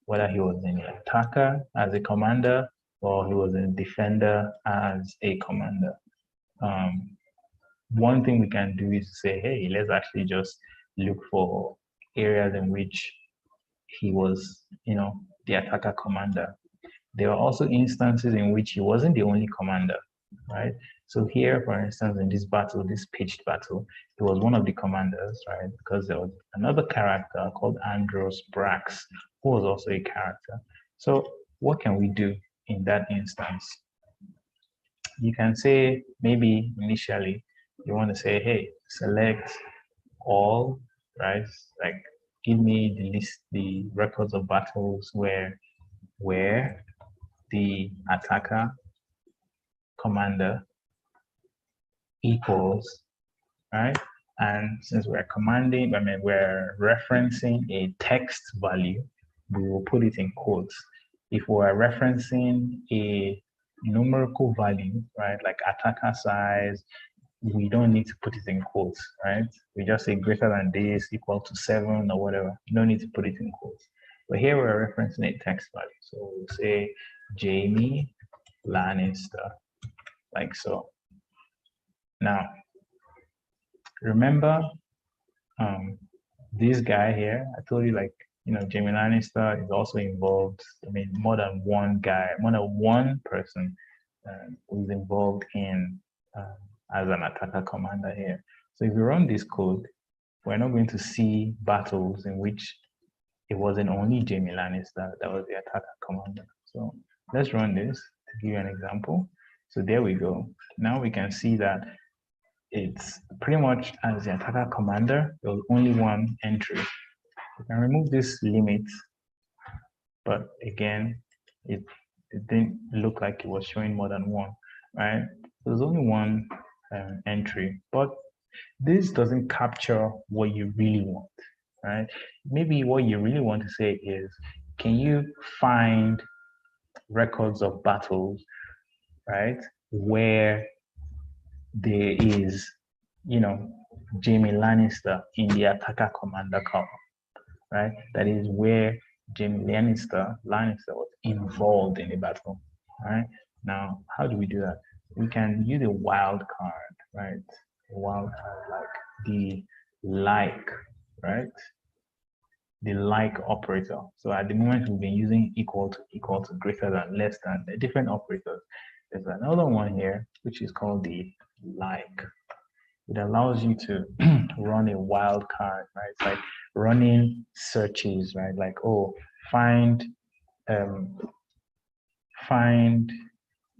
whether he was an attacker as a commander or he was a defender as a commander. One thing we can do is say, hey, let's actually just look for areas in which he was, the attacker commander. There are also instances in which he wasn't the only commander. right? So here, for instance, in this battle, this pitched battle, it was one of the commanders, right? Because there was another character called Andros Brax, who was also a character. So what can we do in that instance? You can say maybe initially you want to say, hey, select all, right? Like give me the list, the records of battles where the attacker commander equals, right? And since we're commanding, I mean, we're referencing a text value, we will put it in quotes. If we're referencing a numerical value, right, like attacker size, we don't need to put it in quotes, right? We just say greater than this, equal to 7 or whatever. You don't need to put it in quotes. But here we're referencing a text value. So we'll say Jamie Lannister, like so. Now, remember this guy here, I told you like, Jamie Lannister is also involved. I mean, more than one guy, more than one person who's involved in as an attacker commander here. So if we run this code, we're not going to see battles in which it wasn't only Jamie Lannister that was the attacker commander. So let's run this to give you an example. So there we go. Now we can see that it's pretty much as the attacker commander, there was only one entry. You can remove this limit, but again, it didn't look like it was showing more than one, right? There's only one entry, but this doesn't capture what you really want, right? Maybe what you really want to say is, can you find records of battles, right, where there is, Jamie Lannister in the attacker commander column, right? That is where Jamie Lannister was involved in the battle, right? Now, how do we do that? We can use a wild card, right? A wild card like the like, right? The like operator. So at the moment, we've been using equal to, greater than, less than, the different operators. There's another one here, which is called the like. It allows you to run a wild card, right? It's like running searches, right? Like, oh, find find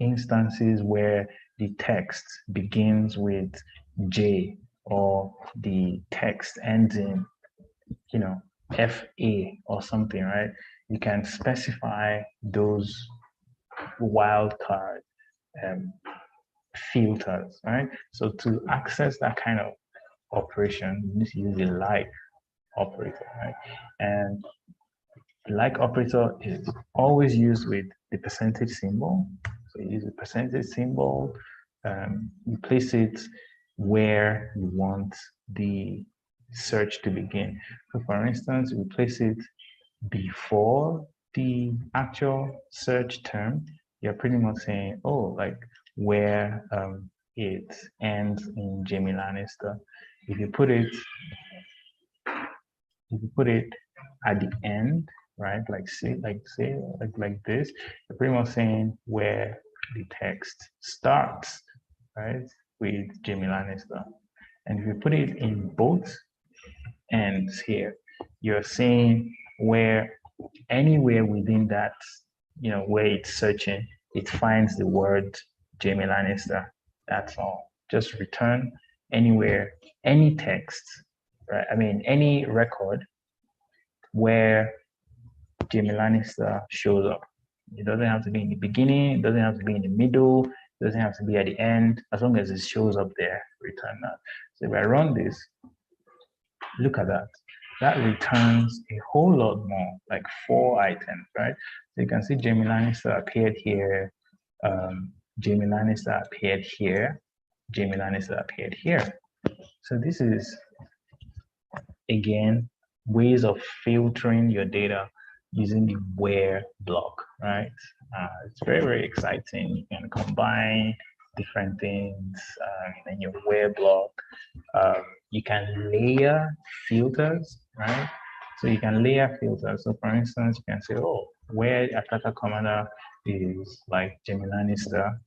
instances where the text begins with J or the text ends in, FA or something, right? You can specify those wildcard filters, right? So to access that kind of operation, you need to use the like operator, right? And the like operator is always used with the percentage symbol. So you use the percentage symbol, you place it where you want the search to begin. So for instance, we place it before the actual search term. You're pretty much saying, oh, like where it ends in Jamie Lannister. If you put it at the end, right? Like say like this, you're pretty much saying where the text starts, right? With Jamie Lannister. And if you put it in both ends here, you're saying where anywhere within that, where it's searching, it finds the word Jamie Lannister. That's all. Just return anywhere, any text, right? I mean, any record where Jamie Lannister shows up. It doesn't have to be in the beginning, it doesn't have to be in the middle, it doesn't have to be at the end. As long as it shows up there, return that. So if I run this, look at that. That returns a whole lot more, like 4 items, right? So you can see Jamie Lannister appeared here, Jamie Lannister appeared here, Jamie Lannister appeared here. So this is, again, ways of filtering your data using the where block, right? It's very, very exciting. You can combine different things in your where block. You can layer filters, right? So you can layer filters. So for instance, you can say, oh, where attacker commander is like Jamie Lannister,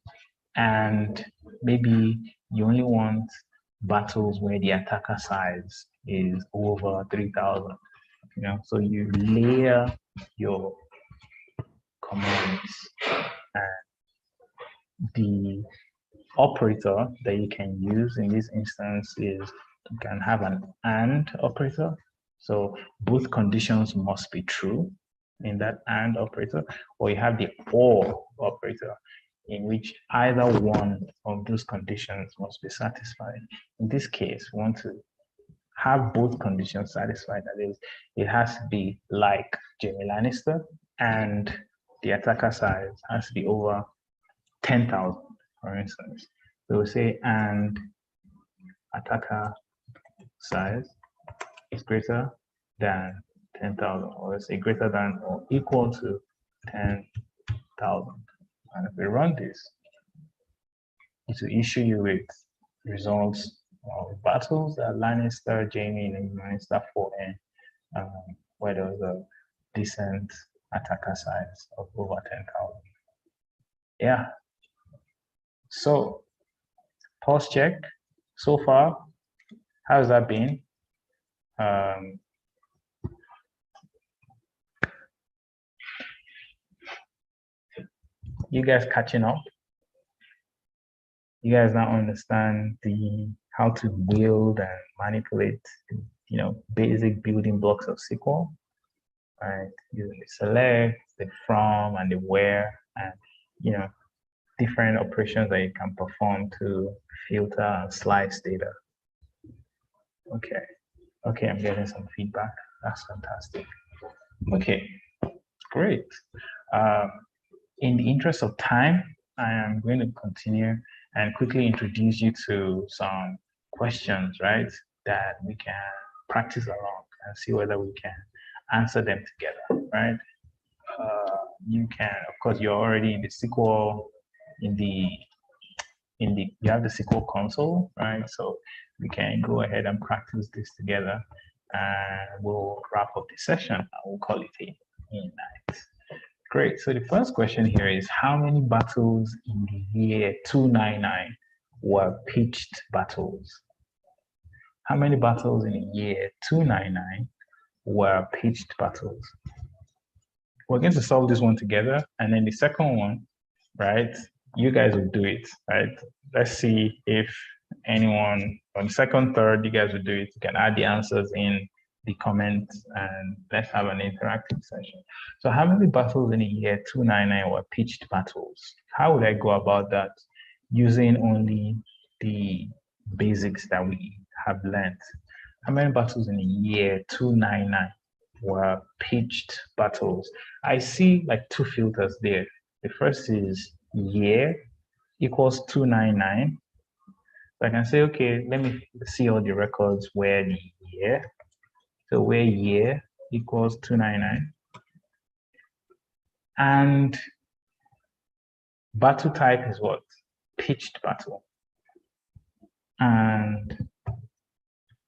and maybe you only want battles where the attacker size is over 3,000. So you layer your commands, and the operator that you can use in this instance is you can have an AND operator. So both conditions must be true in that AND operator, or you have the OR operator in which either one of those conditions must be satisfied. In this case, we want to have both conditions satisfied. That is, it has to be like Jamie Lannister, and the attacker size has to be over 10,000, for instance. So we'll say, and attacker size is greater than 10,000, or let's say greater than or equal to 10,000. And if we run this, it will issue you with results of battles that Lannister, Jamie, and Lannister 4N, where there was a decent attacker size of over 10,000. Yeah. So, pulse check. So far, how's that been? You guys catching up? You guys now understand how to build and manipulate, basic building blocks of SQL, right? Using the select, the from, and the where, and different operations that you can perform to filter and slice data. Okay, I'm getting some feedback. That's fantastic. Okay, great. In the interest of time, I am going to continue and quickly introduce you to some questions, right, that we can practice along and see whether we can answer them together, right? You can, of course, you're already in the SQL, you have the SQL console, right? So we can go ahead and practice this together, and we'll wrap up the session and we'll call it a night. Great. So the first question here is, how many battles in the year 299 were pitched battles? How many battles in the year 299 were pitched battles? We're going to solve this one together, and then the second one, right, you guys will do it, right? Let's see if anyone on second, third, you guys will do it. You can add the answers in the comments, and let's have an interactive session. So how many battles in the year 299 were pitched battles? How would I go about that? Using only the basics that we have learned. How many battles in the year 299 were pitched battles? I see like two filters there. The first is year equals 299. So I can say, okay, let me see all the records where the year, so where year equals 299. And battle type is what? Pitched battle. And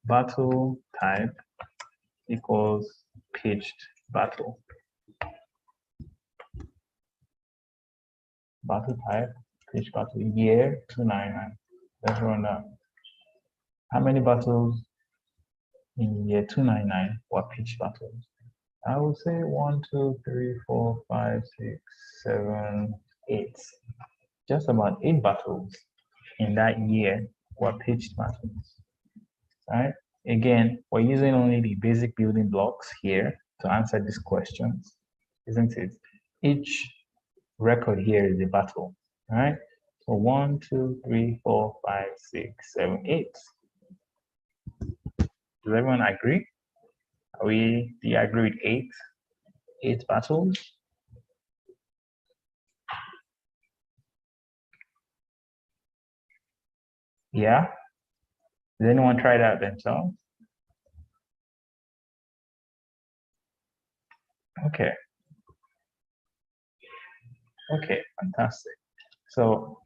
battle type equals pitched battle. Battle type, pitched battle, year 299. Let's run that. How many battles in year 299 were pitched battles? I would say 1, 2, 3, 4, 5, 6, 7, 8. Just about 8 battles in that year were pitched battles. Right? Again, we're using only the basic building blocks here to answer these questions, isn't it? Each record here is a battle, right? So 1, 2, 3, 4, 5, 6, 7, 8. Does everyone agree? Do you agree with 8? 8 battles? Yeah? Does anyone try that themselves? Okay. Okay, fantastic. So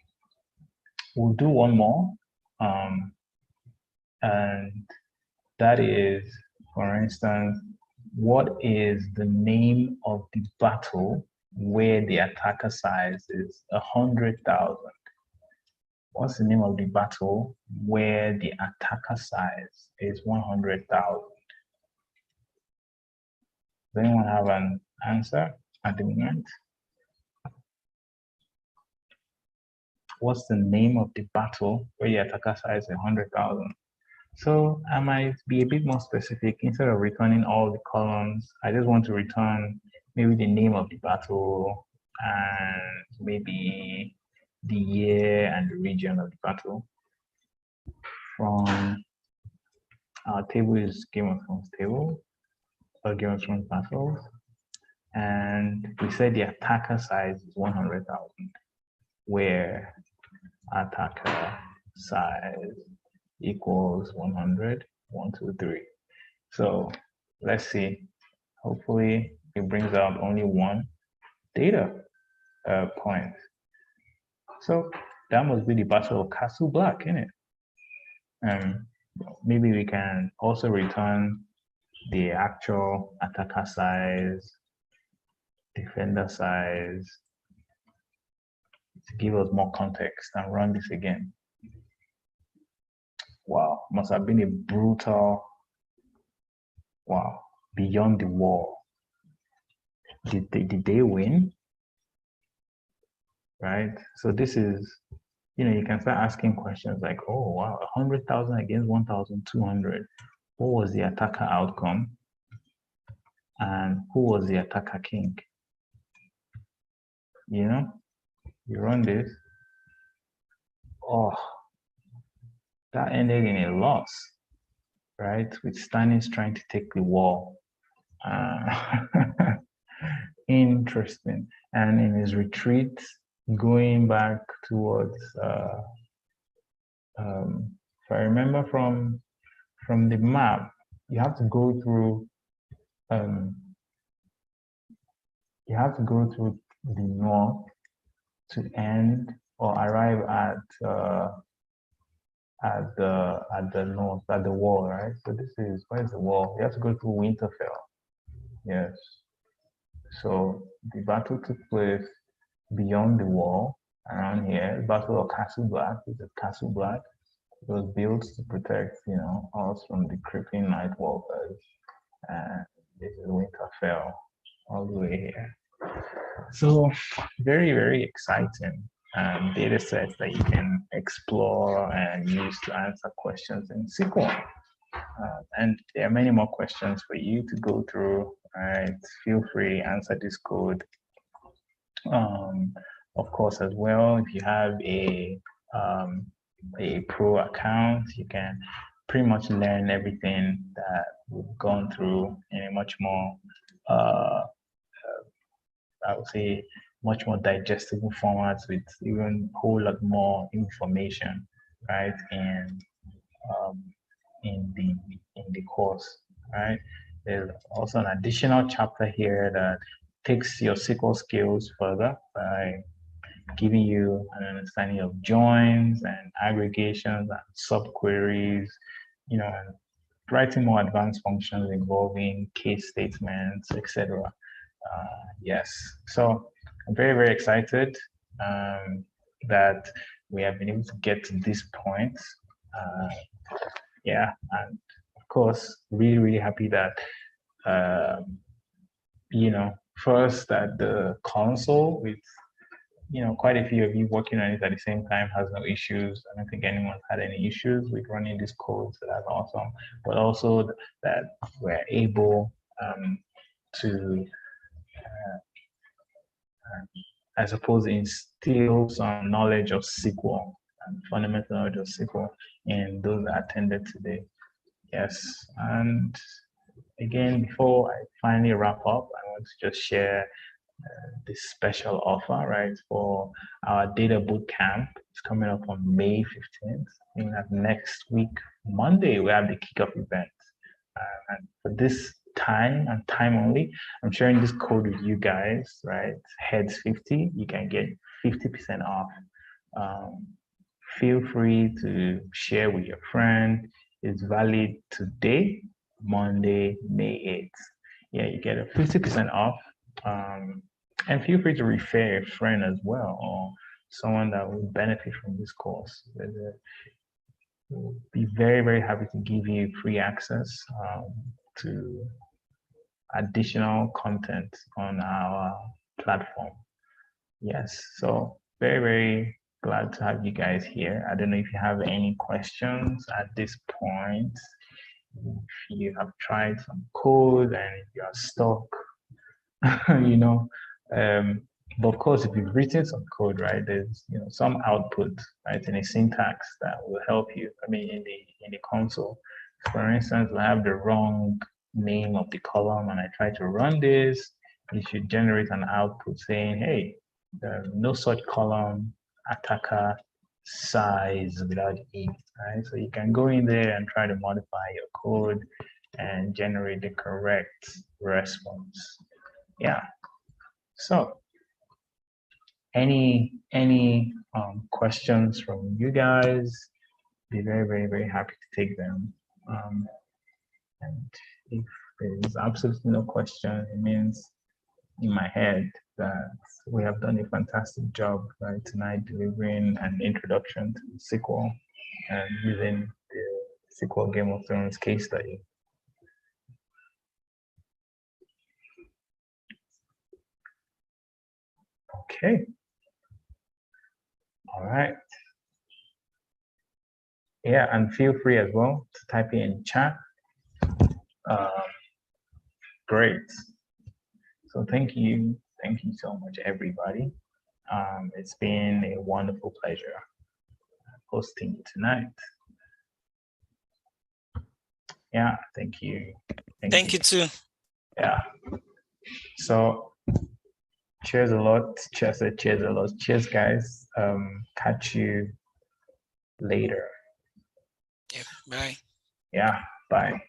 we'll do one more. And that is, for instance, what is the name of the battle where the attacker size is 100,000? What's the name of the battle where the attacker size is 100,000? Does anyone have an answer at the moment? What's the name of the battle where the attacker size is 100,000? So I might be a bit more specific. Instead of returning all the columns, I just want to return maybe the name of the battle and maybe the year and the region of the battle. From our table is Game of Thrones table, or Game of Thrones battles. And we said the attacker size is 100,000, where attacker size equals 100, 1, 2, 3. So let's see. Hopefully it brings out only one data point. So that must be the Battle of Castle Black, isn't it? Maybe we can also return the actual attacker size, defender size, to give us more context and run this again. Wow, must have been a brutal, wow, beyond the wall. Did they win? Right? So this is, you can start asking questions like, oh, wow, 100,000 against 1,200. What was the attacker outcome? And who was the attacker king? You run this. Oh, that ended in a loss, right? With Stannis trying to take the wall. Interesting. And in his retreat, going back towards, if I remember from the map, you have to go through the north to end or arrive at the north, at the wall, right? So this is, where's the wall? You have to go through Winterfell. Yes. So the battle took place beyond the wall, around here. The Battle of Castle Black is at Castle Black. It was built to protect, us from the creeping night walkers. And this is Winterfell, all the way here. So very, very exciting data sets that you can explore and use to answer questions in SQL. And there are many more questions for you to go through. Right? Feel free, answer this code. Of course, as well, if you have a pro account, you can pretty much learn everything that we've gone through in a much more, I would say, much more digestible formats with even a whole lot more information, right? And in the course, right? There's also an additional chapter here that takes your SQL skills further by giving you an understanding of joins and aggregations and subqueries, and writing more advanced functions involving case statements, etc. Yes, so I'm very, very excited that we have been able to get to this point. Yeah, and of course, really, really happy that, first at the console with, quite a few of you working on it at the same time has no issues. I don't think anyone's had any issues with running this code, so that's awesome. But also that we're able to, I suppose, instill some knowledge of SQL and fundamental knowledge of SQL in those that attended today. Yes, and again, before I finally wrap up, I want to just share this special offer, right, for our data boot camp. It's coming up on May 15th. I think that next week, Monday, we have the kickoff event. And for this time and time only, I'm sharing this code with you guys, right? Heads 50, you can get 50% off. Feel free to share with your friend. It's valid today, Monday, May 8th. Yeah, you get a 50% off. And feel free to refer a friend as well, or someone that will benefit from this course. We'll be very, very happy to give you free access to additional content on our platform. Yes, so very, very glad to have you guys here. I don't know if you have any questions at this point. If you have tried some code and you are stuck, you know, but of course, if you've written some code, right, there's some output, right, in a syntax that will help you. I mean, in the console, for instance, I have the wrong name of the column, and I try to run this. It should generate an output saying, "Hey, no such column, attacker size without E." Right, so you can go in there and try to modify your code and generate the correct response. Yeah. So any questions from you guys? Be very, very, very happy to take them. And if there's absolutely no question, it means in my head that we have done a fantastic job right tonight delivering an introduction to SQL and using the SQL Game of Thrones case study. Okay. All right. Yeah, and feel free as well to type it in chat. Great. So thank you so much, everybody. It's been a wonderful pleasure hosting you tonight. Yeah, thank you. Thank you too. Yeah. So cheers a lot. Cheers a lot. Cheers, guys. Catch you later. Yeah, bye. Yeah, bye.